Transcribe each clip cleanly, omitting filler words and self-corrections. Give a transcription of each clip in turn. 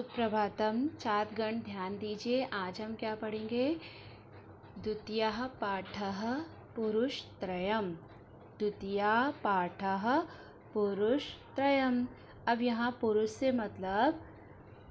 सुप्रभातम छात्रगण, ध्यान दीजिए। आज हम क्या पढ़ेंगे? द्वितीयः पाठः पुरुषत्रयम्। द्वितीयः पाठः पुरुषत्रयम्। अब यहाँ पुरुष से मतलब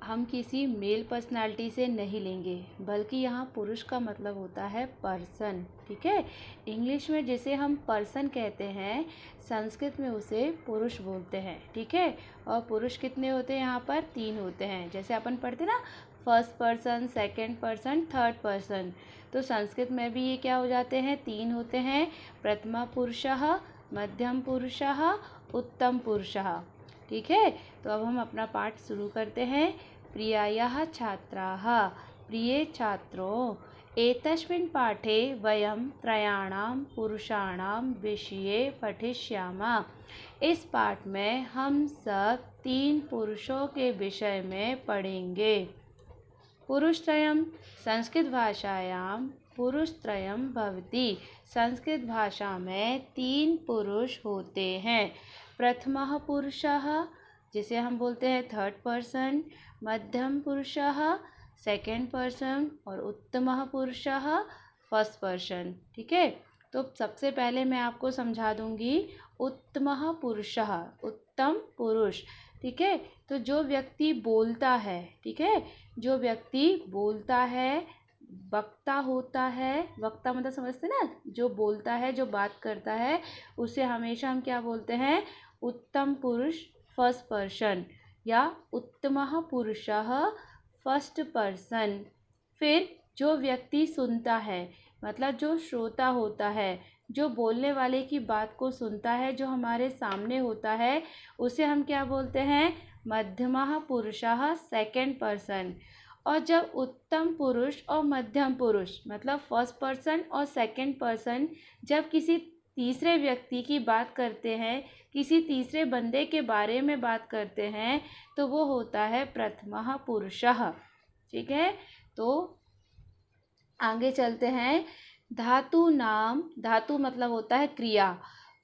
हम किसी मेल पर्सनालिटी से नहीं लेंगे, बल्कि यहाँ पुरुष का मतलब होता है पर्सन। ठीक है, इंग्लिश में जिसे हम पर्सन कहते हैं, संस्कृत में उसे पुरुष बोलते हैं। ठीक है, और पुरुष कितने होते हैं? यहाँ पर 3 होते हैं। जैसे अपन पढ़ते ना, first person, second person, third person, तो संस्कृत में भी ये क्या हो जाते हैं? 3 होते हैं। प्रथमा पुरुषः, मध्यम पुरुषः, उत्तम पुरुषः। ठीक है, तो अब हम अपना पाठ शुरू करते हैं। प्रियायाः छात्राः, प्रिय छात्रों, एतस्मिन् पाठे वयं त्रयाणां पुरुषाणां विषये पठिष्यामः। इस पाठ में हम सब 3 पुरुषों के विषय में पढ़ेंगे। पुरुषत्रयम्, संस्कृत भाषायां पुरुषत्रयम् भवति। संस्कृत भाषा में 3 पुरुष होते हैं। प्रथमः पुरुषः, जिसे हम बोलते हैं थर्ड पर्सन, मध्यम पुरुषः सेकंड पर्सन, और उत्तमः पुरुषः फर्स्ट पर्सन। ठीक है, तो सबसे पहले मैं आपको समझा दूंगी उत्तमः पुरुषः, उत्तम पुरुष। ठीक है, तो जो व्यक्ति बोलता है, ठीक है, जो व्यक्ति बोलता है, वक्ता होता है। वक्ता मतलब समझते ना, जो बोलता है, जो बात करता है, उसे हमेशा हम क्या बोलते हैं? उत्तम पुरुष फर्स्ट पर्सन, या उत्तमः पुरुषः फर्स्ट पर्सन। फिर जो व्यक्ति सुनता है, मतलब जो श्रोता होता है, जो बोलने वाले की बात को सुनता है, जो हमारे सामने होता है, उसे हम क्या बोलते हैं? मध्यमः पुरुषः सेकंड पर्सन। और जब उत्तम पुरुष और मध्यम पुरुष मतलब फर्स्ट पर्सन और सेकंड पर्सन जब किसी तीसरे व्यक्ति की बात करते हैं, किसी तीसरे बंदे के बारे में बात करते हैं, तो वो होता है प्रथमः पुरुषः। ठीक है, तो आगे चलते हैं। धातु नाम, धातु मतलब होता है क्रिया।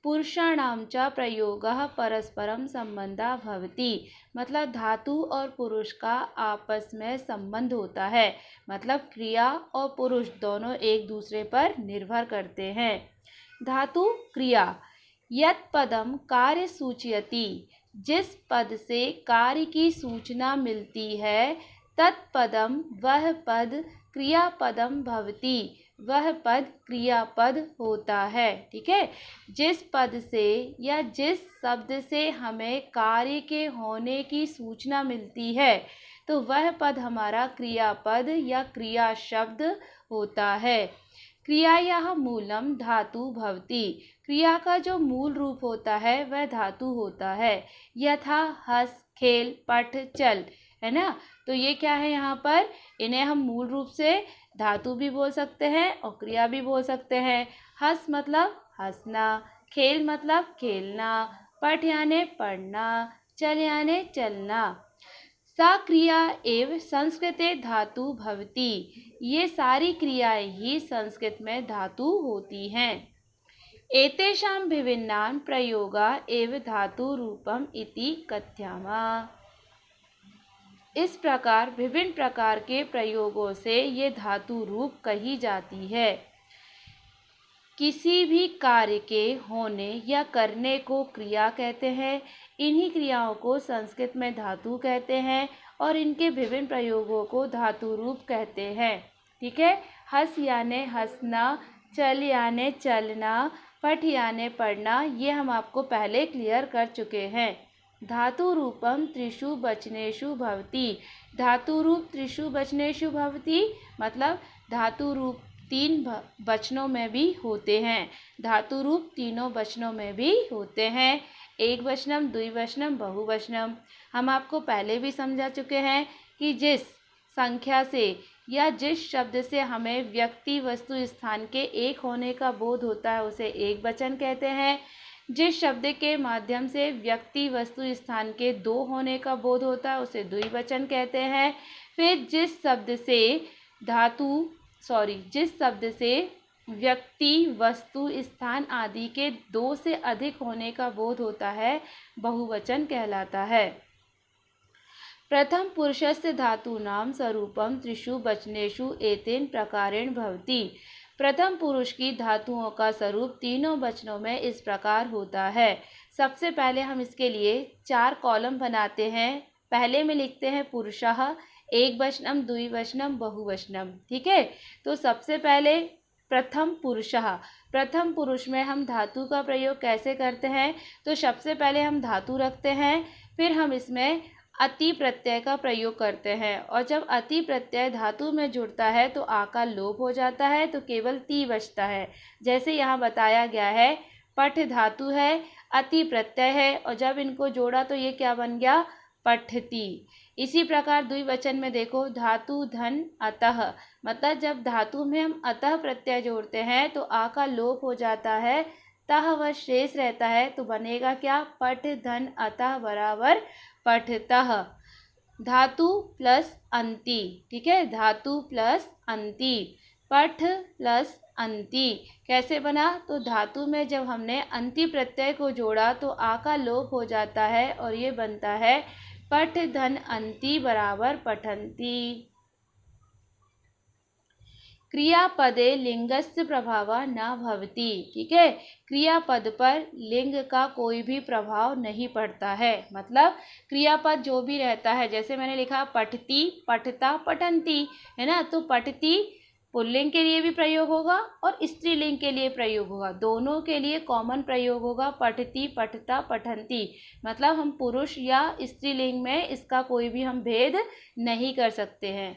पुरुषाणाम च प्रयोगः परस्परम संबंधा भवति, मतलब धातु और पुरुष का आपस में संबंध होता है। मतलब क्रिया और पुरुष दोनों एक दूसरे पर निर्भर करते हैं। धातु क्रिया। यत् पदम कार्य सूचयति, जिस पद से कार्य की सूचना मिलती है, तत्पदम वह पद क्रियापदम भवति, वह पद क्रियापद होता है। ठीक है, जिस पद से या जिस शब्द से हमें कार्य के होने की सूचना मिलती है, तो वह पद हमारा क्रियापद या क्रिया शब्द होता है। क्रियायाः मूलम धातु भवति, क्रिया का जो मूल रूप होता है वह धातु होता है। यथा हस, खेल, पठ, चल, है ना। तो ये क्या है? यहाँ पर इन्हें हम मूल रूप से धातु भी बोल सकते हैं और क्रिया भी बोल सकते हैं। हस मतलब हंसना, खेल मतलब खेलना, पठ यानी पढ़ना, चल यानी चलना। सा क्रिया एव संस्कृते धातु भवति, ये सारी क्रियाएं ही संस्कृत में धातु होती हैं। एतेषां विभिन्नान् प्रयोगा एव धातु रूपम इति कथयामः। इस प्रकार विभिन्न प्रकार के प्रयोगों से ये धातु रूप कही जाती है। किसी भी कार्य के होने या करने को क्रिया कहते हैं। इन्हीं क्रियाओं को संस्कृत में धातु कहते हैं और इनके विभिन्न प्रयोगों को धातु रूप कहते हैं। ठीक है, हस यानी हंसना, चल यानी चलना, पठ यानी पढ़ना, ये हम आपको पहले क्लियर कर चुके हैं। धातु रूपम त्रिषु वचनेषु भवति, धातु रूप त्रिषु वचनेषु भवति मतलब धातु रूप 3 वचनों में भी होते हैं। धातु रूप तीनों वचनों में भी होते हैं। एक वचनम, द्विवचनम, बहुवचनम। हम आपको पहले भी समझा चुके हैं कि जिस संख्या से या जिस शब्द से हमें व्यक्ति, वस्तु, स्थान के एक होने का बोध होता है उसे एक वचन कहते हैं। जिस शब्द के माध्यम से व्यक्ति, वस्तु, स्थान के 2 होने का बोध होता है उसे द्विवचन कहते हैं। फिर जिस शब्द से व्यक्ति, वस्तु, स्थान आदि के 2 से अधिक होने का बोध होता है, बहुवचन कहलाता है। प्रथम पुरुषस्य धातूनां स्वरूपम त्रिषु वचनेषु एतेन प्रकारेण भवति। प्रथम पुरुष की धातुओं का स्वरूप तीनों वचनों में इस प्रकार होता है। सबसे पहले हम इसके लिए 4 कॉलम बनाते हैं। पहले में लिखते हैं पुरुषः, एक वचनम, द्विवचनम, बहुवचनम। ठीक है, तो सबसे पहले प्रथम पुरुषः। प्रथम पुरुष में हम धातु का प्रयोग कैसे करते हैं? तो सबसे पहले हम धातु रखते हैं, फिर हम इसमें अति प्रत्यय का प्रयोग करते हैं, और जब अति प्रत्यय धातु में जुड़ता है तो आ का लोप हो जाता है, तो केवल ती बचता है। जैसे यहाँ बताया गया है, पठ धातु है, अति प्रत्यय है, और जब इनको जोड़ा तो ये क्या बन गया? पठती। इसी प्रकार द्विवचन में देखो, धातु धन अतः, मतलब जब धातु में हम अतः प्रत्यय जोड़ते हैं तो आ का लोप हो जाता है, तह व शेष रहता है, तो बनेगा क्या? पठ धन अतः बराबर पठतः। धातु प्लस अंति। ठीक है, धातु प्लस अंति, पठ प्लस अंति कैसे बना? तो धातु में जब हमने अंति प्रत्यय को जोड़ा तो आ का लोप हो जाता है, और ये बनता है पठ धन अंति बराबर पठन्ति। क्रियापदे लिंगस्य प्रभाव न भवति। ठीक है, क्रियापद पर लिंग का कोई भी प्रभाव नहीं पड़ता है। मतलब क्रियापद जो भी रहता है, जैसे मैंने लिखा पठती, पठता, पठन्ति, है ना, तो पठती पुल्लिंग के लिए भी प्रयोग होगा और स्त्रीलिंग के लिए प्रयोग होगा, दोनों के लिए कॉमन प्रयोग होगा, पठती, पठता, पठन्ति। मतलब हम पुरुष या स्त्रीलिंग में इसका कोई भी हम भेद नहीं कर सकते हैं।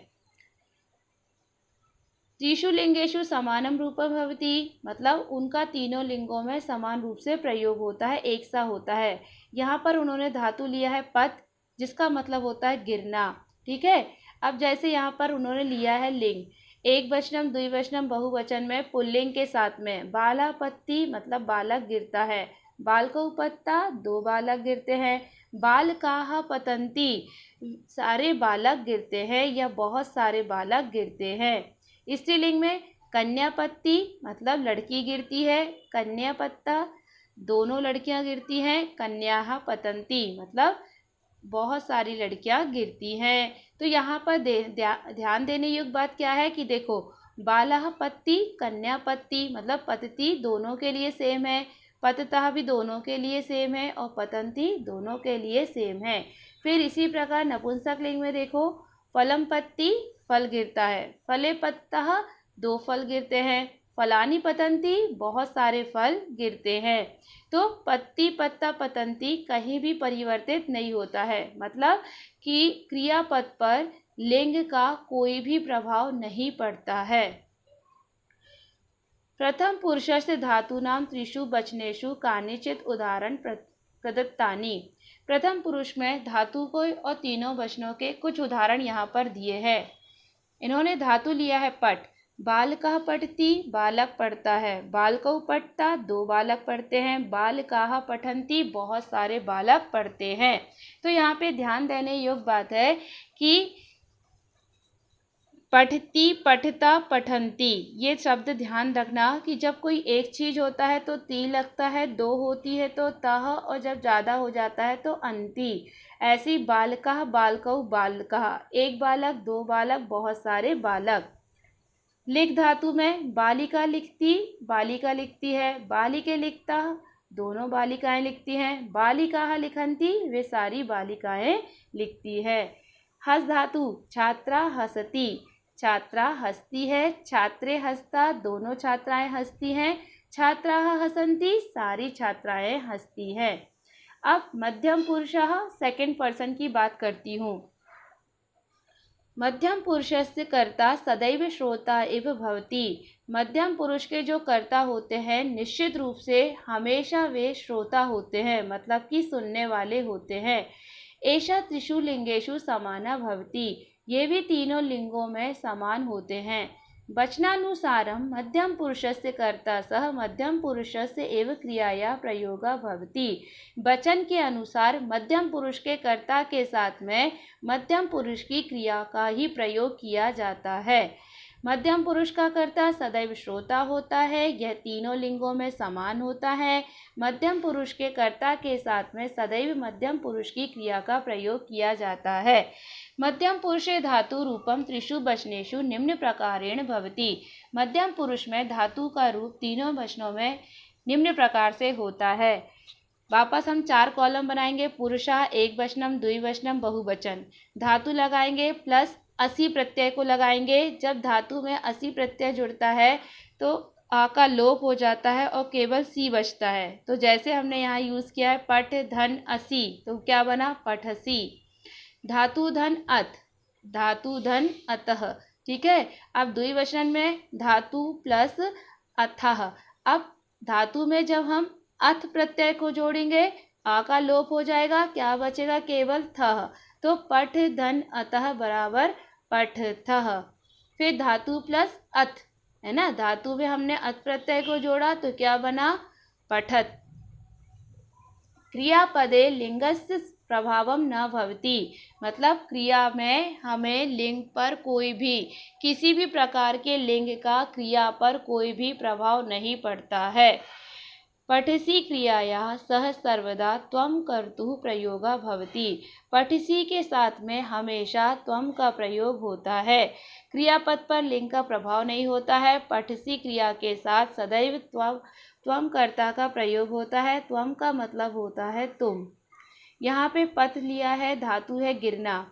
त्रिषु लिंगेषु समानम रूपम भवति, मतलब उनका तीनों लिंगों में समान रूप से प्रयोग होता है, एक सा होता है। यहाँ पर उन्होंने धातु लिया है पत, जिसका मतलब होता है गिरना। ठीक है, अब जैसे यहाँ पर उन्होंने लिया है लिंग, एक वचनम, द्विवचनम, बहुवचन में पुल्लिंग के साथ में बालापत्ति, मतलब बालक गिरता है, बालकौपत्ता, 2 बालक गिरते हैं, बालकाः पतन्ति, सारे बालक गिरते हैं या बहुत सारे बालक गिरते हैं। स्त्रीलिंग में कन्यापत्ति, मतलब लड़की गिरती है, कन्यापत्ता, दोनों लड़कियां गिरती हैं, कन्याः पतन्ति, मतलब बहुत सारी लड़कियां गिरती हैं। तो यहाँ पर ध्यान देने योग्य बात क्या है कि देखो, बालः पत्ति, कन्यापत्ति, मतलब पतति दोनों के लिए सेम है, पततः भी दोनों के लिए सेम है, और पतन्ति दोनों के लिए सेम है। फिर इसी प्रकार नपुंसक लिंग में देखो, फलम पत्ति, फल गिरता है, फले पत्तः, 2 फल गिरते हैं, फलानी पतन्ति, बहुत सारे फल गिरते हैं। तो पत्ती, पत्ता, पतन्ति कहीं भी परिवर्तित नहीं होता है, मतलब कि क्रियापद पर लिंग का कोई भी प्रभाव नहीं पड़ता है। प्रथम पुरुषस्य धातूनां त्रिषु वचनेषु कानिचित् उदाहरण प्रदत्तानि। प्रथम पुरुष में धातु को और तीनों वचनों के कुछ उदाहरण यहाँ पर दिए हैं। इन्होंने धातु लिया है पठ, बालकः पठति, बालक पढ़ता है, बालकौ पठता, 2 बालक पढ़ते हैं, बालकाः पठन्ति, बहुत सारे बालक पढ़ते हैं। तो यहाँ पे ध्यान देने योग्य बात है कि पठती, पठता, पठन्ति, ये शब्द ध्यान रखना कि जब कोई एक चीज़ होता है तो ती लगता है, 2 होती है तो तः, और जब ज़्यादा हो जाता है तो अन्ति। ऐसी बालकः, बालकौ, बालकः, एक बालक, 2 बालक, बहुत सारे बालक। लिख धातु में बालिका लिखती, बालिका लिखती है, बालिके लिखता, दोनों बालिकाएं लिखती हैं, बालिकाः लिखन्ति, वे सारी बालिकाएं लिखती है। हस धातु, छात्रा हसती, छात्रा हंसती है, छात्रे हंसता, दोनों छात्राएं हंसती हैं, छात्राः हसन्ति, सारी छात्राएं हंसती हैं। अब मध्यम पुरुषः, सेकंड पर्सन की बात करती हूँ। मध्यम पुरुषस्य कर्ता सदैव श्रोता एव भवति। मध्यम पुरुष के जो कर्ता होते हैं निश्चित रूप से हमेशा वे श्रोता होते हैं, मतलब कि सुनने वाले होते हैं। एषा त्रिषु लिंगेषु समाना भवति, ये भी तीनों लिंगों में समान होते हैं। वचनानुसारं मध्यम पुरुषस्य कर्ता सह मध्यम पुरुषस्य एव क्रियाया प्रयोगा भवति। वचन के अनुसार मध्यम पुरुष के कर्ता के साथ में मध्यम पुरुष की क्रिया का ही प्रयोग किया जाता है। मध्यम पुरुष का कर्ता सदैव श्रोता होता है, यह तीनों लिंगों में समान होता है। मध्यम पुरुष के कर्ता के साथ में सदैव मध्यम पुरुष की क्रिया का प्रयोग किया जाता है। मध्यम पुरुषे धातु रूपम त्रिषु वचनेषु निम्न प्रकारेण भवति। मध्यम पुरुष में धातु का रूप तीनों वचनों में निम्न प्रकार से होता है। वापस हम 4 कॉलम बनाएंगे। पुरुषा एकवचनम, द्विवचनम, बहुवचन। धातु लगाएंगे प्लस असी प्रत्यय को लगाएंगे। जब धातु में असी प्रत्यय जुड़ता है तो आ का लोप हो जाता है और केवल सी बचता है। तो जैसे हमने यहाँ यूज़ किया है पठ धन असी, तो क्या बना पठसी। धातु धन अथ, धातु धन अतः। ठीक है। अब द्विवचन में धातु प्लस अथः। अब धातु में जब हम अथ प्रत्यय को जोड़ेंगे आ का लोप हो जाएगा, क्या बचेगा केवल थः। तो पठ धन अतः बराबर पठथः। फिर धातु प्लस अथ है ना, धातु में हमने अथ प्रत्यय को जोड़ा तो क्या बना पठत। क्रियापदे लिंगस्य प्रभावम न भवति, मतलब क्रिया में हमें लिंग पर कोई भी, किसी भी प्रकार के लिंग का क्रिया पर कोई भी प्रभाव नहीं पड़ता है। पठसी क्रियाया सह सर्वदा त्वम कर्तुः प्रयोगा भवति। पठसी के साथ में हमेशा त्वम का प्रयोग होता है। क्रियापद पर लिंग का प्रभाव नहीं होता है। पठसी क्रिया के साथ सदैव त्वम कर्ता का प्रयोग होता है। त्वम का मतलब होता है तुम। यहाँ पे पथ लिया है, धातु है गिरना।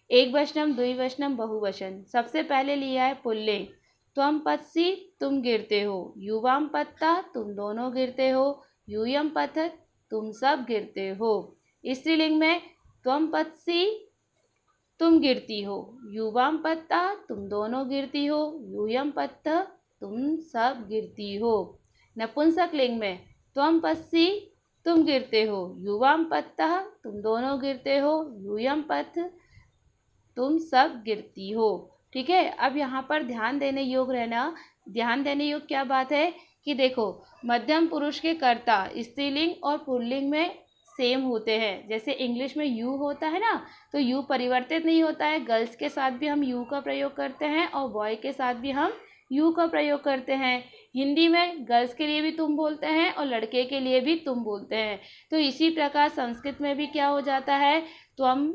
एकवचनम, द्विवचनम, बहुवचन। सबसे पहले लिया है पुल्लिंग। त्वम पथसी तुम गिरते हो, युवाम पत्ता तुम दोनों गिरते हो, यूयम पथत तुम सब गिरते हो। स्त्रीलिंग में त्वम पथसी तुम गिरती हो, युवाम पत्ता तुम दोनों गिरती हो, यूयम पत्त तुम सब गिरती हो। नपुंसक लिंग में त्वम पथसी तुम गिरते हो, युवाम पत्ता तुम दोनों गिरते हो, यूयम पथ तुम सब गिरती हो। ठीक है। अब यहाँ पर ध्यान देने योग्य रहना, ध्यान देने योग्य क्या बात है कि देखो मध्यम पुरुष के कर्ता स्त्रीलिंग और पुल्लिंग में सेम होते हैं। जैसे इंग्लिश में यू होता है ना, तो यू परिवर्तित नहीं होता है। गर्ल्स के साथ भी हम यू का प्रयोग करते हैं और बॉय के साथ भी हम यू का प्रयोग करते हैं। हिंदी में गर्ल्स के लिए भी तुम बोलते हैं और लड़के के लिए भी तुम बोलते हैं। तो इसी प्रकार संस्कृत में भी क्या हो जाता है, त्वम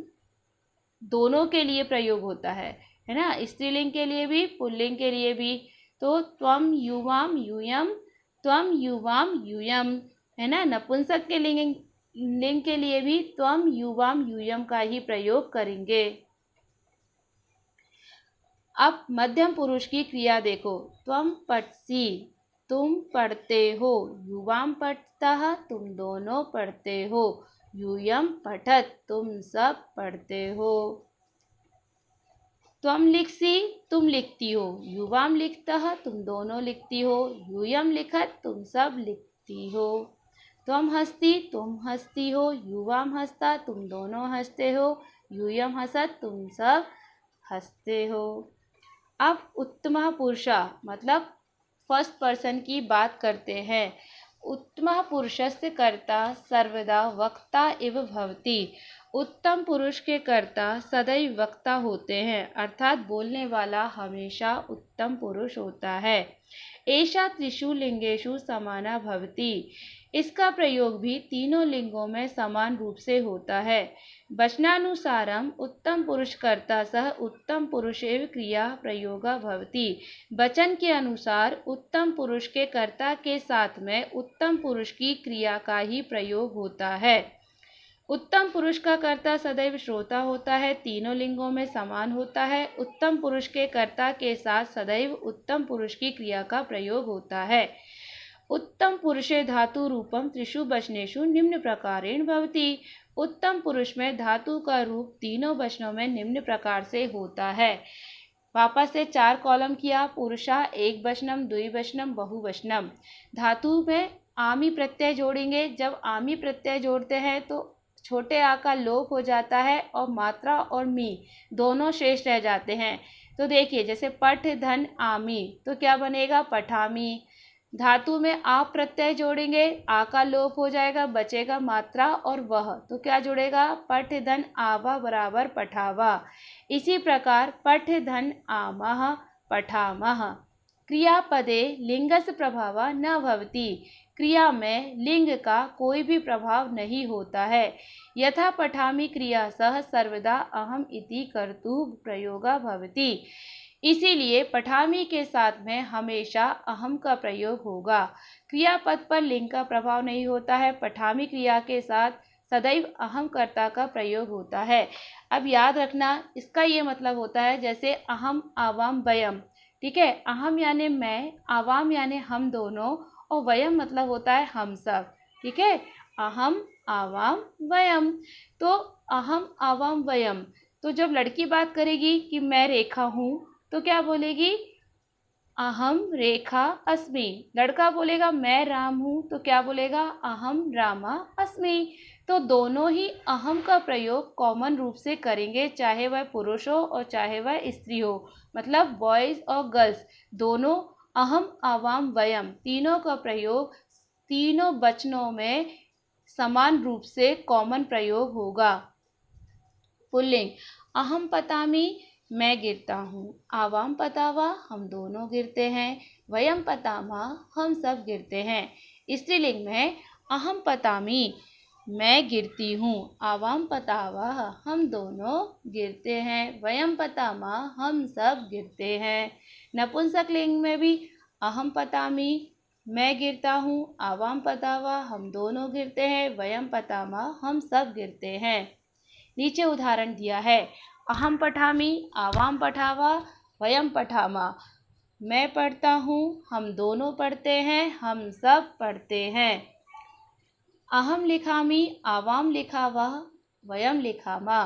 दोनों के लिए प्रयोग होता है ना, स्त्रीलिंग के लिए भी पुल्लिंग के लिए भी। तो त्वम युवाम यूयम, त्वम युवाम यूयम है ना। नपुंसक के लिंग के लिए भी त्वम युवाम यूयम का ही प्रयोग करेंगे। अब मध्यम पुरुष की क्रिया देखो। त्वम पठसी तुम पढ़ते हो, युवाम पठतः तुम दोनों पढ़ते हो, यूयम पठत तुम सब पढ़ते हो। त्वम लिखसी तुम लिखती हो, युवाम लिखतः तुम दोनों लिखती हो, यूयम लिखत तुम सब लिखती हो। त्वम हस्ती तुम हंसती हो, युवाम हंसता तुम दोनों हंसते हो, यूयम हंसत तुम सब हंसते हो। अब उत्तमः पुरुषा मतलब फर्स्ट पर्सन की बात करते हैं। उत्तमः पुरुषस्य कर्ता सर्वदा वक्ता इव भवति। उत्तम पुरुष के कर्ता सदैव वक्ता होते हैं, अर्थात बोलने वाला हमेशा उत्तम पुरुष होता है। एषा त्रिषु लिंगेषु समाना भवति। इसका प्रयोग भी तीनों लिंगों में समान रूप से होता है। वचनानुसारम उत्तम पुरुष कर्ता सह उत्तम पुरुषेव क्रिया प्रयोगा भवति। वचन के अनुसार उत्तम पुरुष के कर्ता के साथ में उत्तम पुरुष की क्रिया का ही प्रयोग होता है। उत्तम पुरुष का कर्ता सदैव श्रोता होता है, तीनों लिंगों में समान होता है। उत्तम पुरुष के कर्ता के साथ सदैव उत्तम पुरुष की क्रिया का प्रयोग होता है। उत्तम पुरुषे धातु रूपम त्रिषु वचनेषु निम्न प्रकारेण भवति। उत्तम पुरुष में धातु का रूप तीनों वचनों में निम्न प्रकार से होता है। वापस से 4 कॉलम किया। पुरुषा एकवचनम, द्विवचनम, बहुवचनम। धातु में आमी प्रत्यय जोड़ेंगे। जब आमी प्रत्यय जोड़ते हैं तो छोटे आ का लोप हो जाता है और मात्रा और मी दोनों शेष रह जाते हैं। तो देखिए जैसे पठ धन आमी, तो क्या बनेगा पठामी। धातु में आ प्रत्यय जोड़ेंगे, आ का लोप हो जाएगा, बचेगा मात्रा और वह, तो क्या जुड़ेगा पठ धन आवा बराबर पठावा। इसी प्रकार पठ धन आमह, पठामः। क्रियापदे लिंगस्य प्रभावः न भवति। क्रिया में लिंग का कोई भी प्रभाव नहीं होता है। यथा पठामि क्रिया सह सर्वदा अहम इति कर्तुः प्रयोगः भवति। इसीलिए पठामि के साथ में हमेशा अहम का प्रयोग होगा। क्रियापद पर लिंग का प्रभाव नहीं होता है। पठामि क्रिया के साथ सदैव अहम कर्ता का प्रयोग होता है। अब याद रखना, इसका ये मतलब होता है जैसे अहम, आवाम, वयम। ठीक है, अहम यानी मैं, आवाम यानी हम दोनों, और वयम मतलब होता है हम सब। ठीक है, अहम, आवाम, वयम। तो अहम, आवाम, वयम। तो जब लड़की बात करेगी कि मैं रेखा हूँ, तो क्या बोलेगी? अहम रेखा अस्मि। लड़का बोलेगा मैं राम हूँ, तो क्या बोलेगा? अहम रामा अस्मि। तो दोनों ही अहम का प्रयोग कॉमन रूप से करेंगे, चाहे वह पुरुष हो और चाहे वह स्त्री हो। मतलब बॉयज़ और गर्ल्स दोनों अहम, आवाम, वयम तीनों का प्रयोग तीनों वचनों में समान रूप से कॉमन प्रयोग होगा। पुल्लिंग, अहम पतामि मैं गिरता हूँ, आवाम पतावा हम दोनों गिरते हैं, वयम पतामा हम सब गिरते हैं। स्त्रीलिंग में अहम पतामि मैं गिरती हूँ, आवाम पतावा हम दोनों गिरते हैं, वयम पतामा हम सब गिरते हैं। नपुंसक लिंग में भी अहम पतामि मैं गिरता हूँ, आवाम पतावा हम दोनों गिरते हैं, वयम पतामा हम सब गिरते हैं। नीचे उदाहरण दिया है, अहम पठामि, आवाम पठावा, वयम पठामा। मैं पढ़ता हूँ, हम दोनों पढ़ते हैं, हम सब पढ़ते हैं। अहम लिखामि, आवाम लिखावा, वयम लिखामा।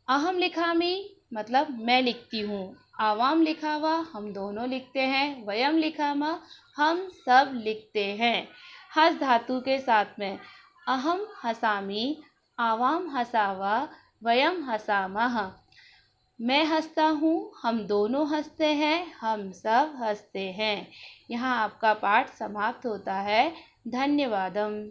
अहम लिखामि मतलब मैं लिखती हूँ, आवाम लिखावा हम दोनों लिखते हैं, वयम लिखामा हम सब लिखते हैं। हस धातु के साथ में अहम हसामि, आवाम हसावा, वयम हसामः। मैं हंसता हूँ, हम दोनों हंसते हैं, हम सब हंसते हैं। यहाँ आपका पाठ समाप्त होता है। धन्यवादम।